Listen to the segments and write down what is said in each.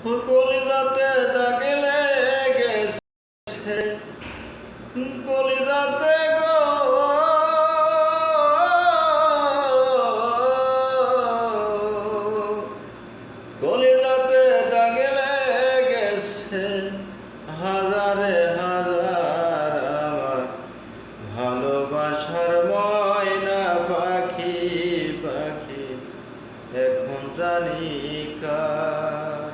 কলিজাতে দাগে লেগেছে, কলিজাতে গো কলিজাতে দাগে লেগেছে হাজারে হাজার আমার ভালোবাসার ময়না পাখি পাখি এখন জানি কার।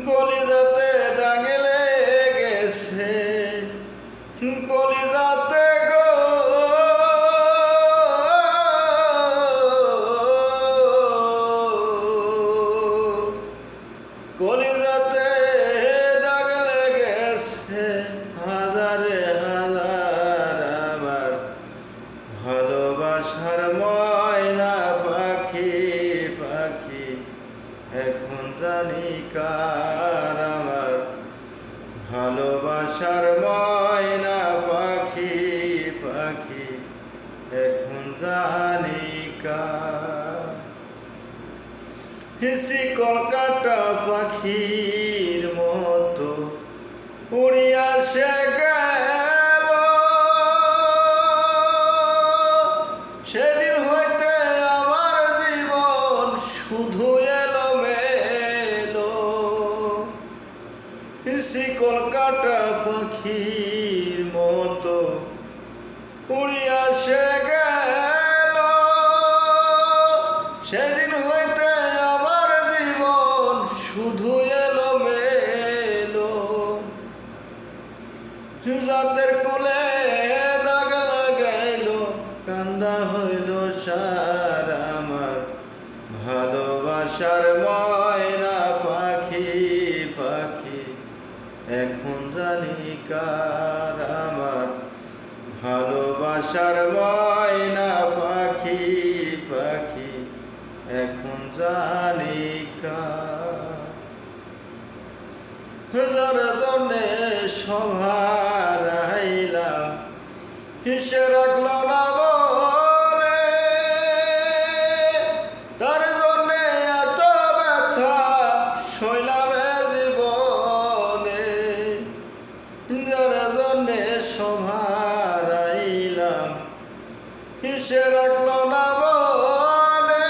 কলিজাতে দাগে লেগেছে, কলিজাতে গো কলিজাতে দাগে লেগেছে হাজারে হাজার আমার ভালোবাসার ময়না পাখি পাখি এখন জানি কার। আমার ভালোবাসার ময়না পাখি পাখি এখন জানি কার। শিকল কাটা পাখির মতো উড়িয়া সে গেল, সেদিন হইতে আমার জীবন শুধু এলোমেলো। শিকল কাটা পাখির মতো উড়িয়া সে গেল, সেদিন হইতে আমার জীবন শুধু এলোমেলো। যাদের কোলে দাগ লাগাইল কান্দা হইল সার আমার ভালোবাসার ময়না পাখি পাখি এখন জানি কার। আমার ভালোবাসার ময়না পাখি পাখি এখন জানি কার। যার জন্যে সভার আইলাম সে রাখল না মনে, তার জন্যে এত ব্যথা সইলাম জীবনে। যার জন্যে সভার আইলাম সে রাখল না মনে,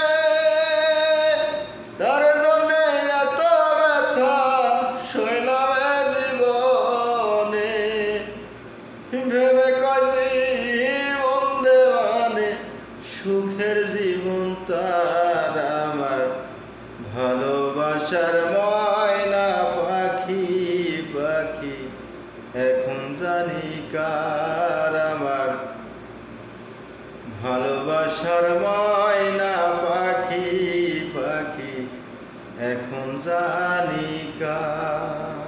তার জন্যে এত ব্যথা সইলাম জীবনে। ভেবে কয় জীবন দেওয়ানে সুখের জীবন তার আমার ভালোবাসার ময়না পাখি পাখি এখন জানি কার। আমার ভালোবাসার ময়না পাখি পাখি এখন জানি কার।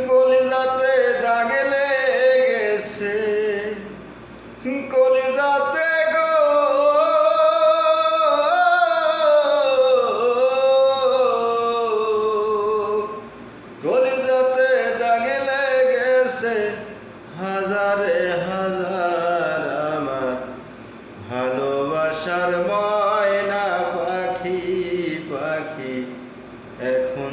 কলিজাতে দাগে লেগেছে, কলিজাতে গো কলিজাতে দাগে লেগেছে হাজারে হাজার আমার ভালোবাসার ময়না পাখি পাখি এখন